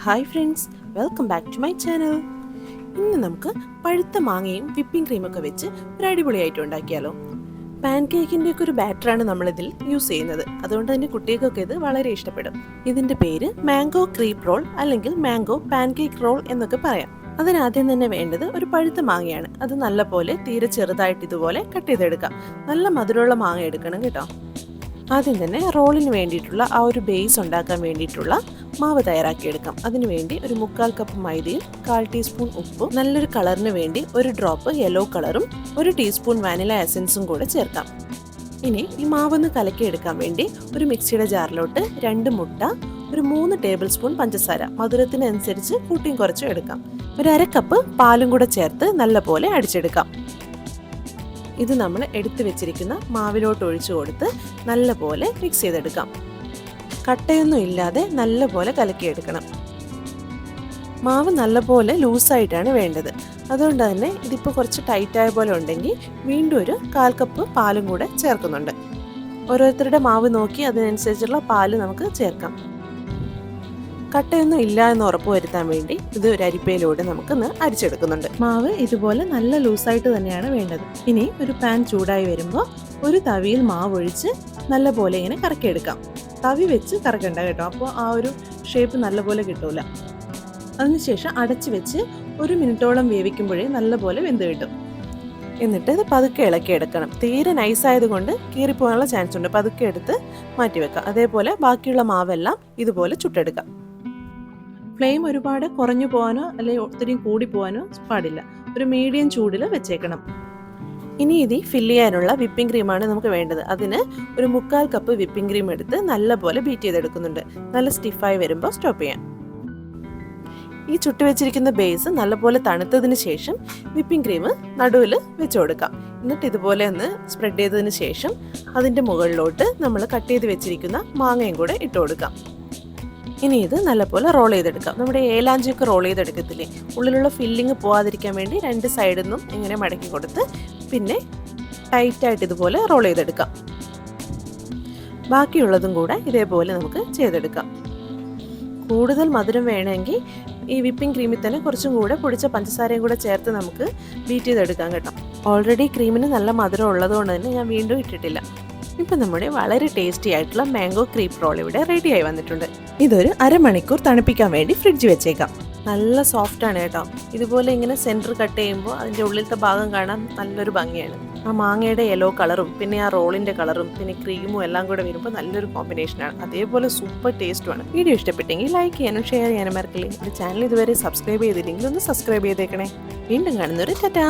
Hi friends, welcome back to my channel. ഇന്ന് നമുക്ക് പഴുത്ത മാങ്ങയും വിപ്പിംഗ് ക്രീമൊക്കെ വെച്ച് ഒരു അടിപൊളിയായിട്ട് ഉണ്ടാക്കിയാലോ. പാൻ കേക്കിൻ്റെ ഒക്കെ ഒരു ബാറ്ററാണ് നമ്മളിതിൽ യൂസ് ചെയ്യുന്നത്. അതുകൊണ്ട് തന്നെ കുട്ടികൾക്കൊക്കെ ഇത് വളരെ ഇഷ്ടപ്പെടും. ഇതിൻ്റെ പേര് മാംഗോ ക്രീപ്പ് റോൾ അല്ലെങ്കിൽ മാംഗോ പാൻ കേക്ക് റോൾ എന്നൊക്കെ പറയാം. അതിനാദ്യം തന്നെ വേണ്ടത് ഒരു പഴുത്ത മാങ്ങയാണ്. അത് നല്ലപോലെ തീരെ ചെറുതായിട്ട് ഇതുപോലെ കട്ട് ചെയ്തെടുക്കാം. നല്ല മധുരമുള്ള മാങ്ങ എടുക്കണം കേട്ടോ. ആദ്യം തന്നെ റോളിന് വേണ്ടിയിട്ടുള്ള ആ ഒരു ബേസ് ഉണ്ടാക്കാൻ വേണ്ടിയിട്ടുള്ള മാവ് തയ്യാറാക്കിയെടുക്കാം. അതിനുവേണ്ടി ഒരു 1/4 കപ്പ് മൈദയും 1/4 ടീസ്പൂൺ ഉപ്പും നല്ലൊരു കളറിന് വേണ്ടി ഒരു ഡ്രോപ്പ് യെല്ലോ കളറും 1 ടീസ്പൂൺ വാനില എസൻസും കൂടെ ചേർക്കാം. ഇനി ഈ മാവൊന്ന് കലക്കിയെടുക്കാൻ വേണ്ടി ഒരു മിക്സിയുടെ ജാറിലോട്ട് 2 മുട്ട, ഒരു 3 ടേബിൾ സ്പൂൺ പഞ്ചസാര, മധുരത്തിനനുസരിച്ച് കൂട്ടിയും കുറച്ചും എടുക്കാം. ഒരു 1/2 കപ്പ് പാലും കൂടെ ചേർത്ത് നല്ലപോലെ അടിച്ചെടുക്കാം. ഇത് നമ്മൾ എടുത്തു വെച്ചിരിക്കുന്ന മാവിലോട്ട് ഒഴിച്ചു കൊടുത്ത് നല്ലപോലെ മിക്സ് ചെയ്തെടുക്കാം. കട്ടയൊന്നും ഇല്ലാതെ നല്ലപോലെ കലക്കിയെടുക്കണം. മാവ് നല്ലപോലെ ലൂസായിട്ടാണ് വേണ്ടത്. അതുകൊണ്ട് തന്നെ ഇതിപ്പോൾ കുറച്ച് ടൈറ്റായ പോലെ ഉണ്ടെങ്കിൽ വീണ്ടും ഒരു 1/4 കപ്പ് പാലും കൂടെ ചേർക്കുന്നുണ്ട്. ഓരോരുത്തരുടെ മാവ് നോക്കി അതിനനുസരിച്ചുള്ള പാല് നമുക്ക് ചേർക്കാം. കട്ടയൊന്നും ഇല്ല എന്ന് ഉറപ്പ് വരുത്താൻ വേണ്ടി ഇത് ഒരു അരിപ്പയിലൂടെ നമുക്കൊന്ന് അരിച്ചെടുക്കുന്നുണ്ട്. മാവ് ഇതുപോലെ നല്ല ലൂസായിട്ട് തന്നെയാണ് വേണ്ടത്. ഇനി ഒരു പാൻ ചൂടായി വരുമ്പോൾ ഒരു തവിയിൽ മാവ് ഒഴിച്ച് നല്ലപോലെ ഇങ്ങനെ കറക്കിയെടുക്കാം. തവി വെച്ച് കറക്കണ്ട കേട്ടോ, അപ്പോൾ ആ ഒരു ഷേപ്പ് നല്ലപോലെ കിട്ടൂല. അതിനുശേഷം അടച്ചു വെച്ച് 1 മിനിറ്റോളം വേവിക്കുമ്പോഴേ നല്ലപോലെ വെന്ത് കിട്ടും. എന്നിട്ട് ഇത് പതുക്കെ ഇളക്കിയെടുക്കണം. തീരെ നൈസായതുകൊണ്ട് കീറിപ്പോകാനുള്ള ചാൻസ് ഉണ്ട്. പതുക്കെ എടുത്ത് മാറ്റിവെക്കാം. അതേപോലെ ബാക്കിയുള്ള മാവെല്ലാം ഇതുപോലെ ചുട്ടെടുക്കാം. ഫ്ലെയിം ഒരുപാട് കുറഞ്ഞു പോകാനോ അല്ലെങ്കിൽ ഒത്തിരി കൂടി പോകാനോ പാടില്ല. ഒരു മീഡിയം ചൂടിൽ വെച്ചേക്കണം. ഇനി ഇത് ഫില്ല് ചെയ്യാനുള്ള വിപ്പിംഗ് ക്രീമാണ് നമുക്ക് വേണ്ടത്. അതിന് ഒരു 1/4 കപ്പ് വിപ്പിംഗ് ക്രീം എടുത്ത് നല്ലപോലെ ബീറ്റ് ചെയ്തെടുക്കുന്നുണ്ട്. നല്ല സ്റ്റിഫായി വരുമ്പോൾ സ്റ്റോപ്പ് ചെയ്യാം. ഈ ചുട്ട് വെച്ചിരിക്കുന്ന ബേസ് നല്ലപോലെ തണുത്തതിന് ശേഷം വിപ്പിംഗ് ക്രീം നടുവിൽ വെച്ച് കൊടുക്കാം. എന്നിട്ട് ഇതുപോലെ ഒന്ന് സ്പ്രെഡ് ചെയ്തതിന് ശേഷം അതിൻ്റെ മുകളിലോട്ട് നമ്മൾ കട്ട് ചെയ്ത് വെച്ചിരിക്കുന്ന മാങ്ങയും കൂടെ ഇട്ട് കൊടുക്കാം. ഇനി ഇത് നല്ലപോലെ റോൾ ചെയ്തെടുക്കാം. നമ്മുടെ ഏലാഞ്ചിയൊക്കെ റോൾ ചെയ്തെടുക്കത്തില്ലേ, ഉള്ളിലുള്ള ഫില്ലിങ് പോകാതിരിക്കാൻ വേണ്ടി 2 സൈഡിൽ നിന്നും ഇങ്ങനെ മടക്കി കൊടുത്ത് പിന്നെ ടൈറ്റായിട്ട് ഇതുപോലെ റോൾ ചെയ്തെടുക്കാം. ബാക്കിയുള്ളതും കൂടെ ഇതേപോലെ നമുക്ക് ചെയ്തെടുക്കാം. കൂടുതൽ മധുരം വേണമെങ്കിൽ ഈ വിപ്പിംഗ് ക്രീമിൽ തന്നെ കുറച്ചും കൂടെ പൊടിച്ച പഞ്ചസാരയും കൂടെ ചേർത്ത് നമുക്ക് ബീറ്റ് ചെയ്തെടുക്കാം കേട്ടോ. ഓൾറെഡി ക്രീമിന് നല്ല മധുരം ഉള്ളതുകൊണ്ട് തന്നെ ഞാൻ വീണ്ടും ഇട്ടിട്ടില്ല. ഇപ്പം നമ്മുടെ വളരെ ടേസ്റ്റി ആയിട്ടുള്ള മാംഗോ ക്രീപ്പ് റോൾ ഇവിടെ റെഡിയായി വന്നിട്ടുണ്ട്. ഇതൊരു 1/2 മണിക്കൂർ തണുപ്പിക്കാൻ വേണ്ടി ഫ്രിഡ്ജ് വെച്ചേക്കാം. നല്ല സോഫ്റ്റാണ് കേട്ടോ. ഇതുപോലെ ഇങ്ങനെ സെൻറ്റർ കട്ട് ചെയ്യുമ്പോൾ അതിൻ്റെ ഉള്ളിലത്തെ ഭാഗം കാണാൻ നല്ലൊരു ഭംഗിയാണ്. ആ മാങ്ങയുടെ യെല്ലോ കളറും പിന്നെ ആ റോളിൻ്റെ കളറും പിന്നെ ക്രീമും എല്ലാം കൂടെ വരുമ്പോൾ നല്ലൊരു കോമ്പിനേഷനാണ്. അതേപോലെ സൂപ്പർ ടേസ്റ്റുമാണ്. വീഡിയോ ഇഷ്ടപ്പെട്ടെങ്കിൽ ലൈക്ക് ചെയ്യാനും ഷെയർ ചെയ്യാനും മറക്കില്ലേ. എൻ്റെ ചാനൽ ഇതുവരെ സബ്സ്ക്രൈബ് ചെയ്തില്ലെങ്കിൽ ഒന്ന് സബ്സ്ക്രൈബ് ചെയ്തേക്കണേ. വീണ്ടും കാണുന്നൊരു ടാറ്റാ.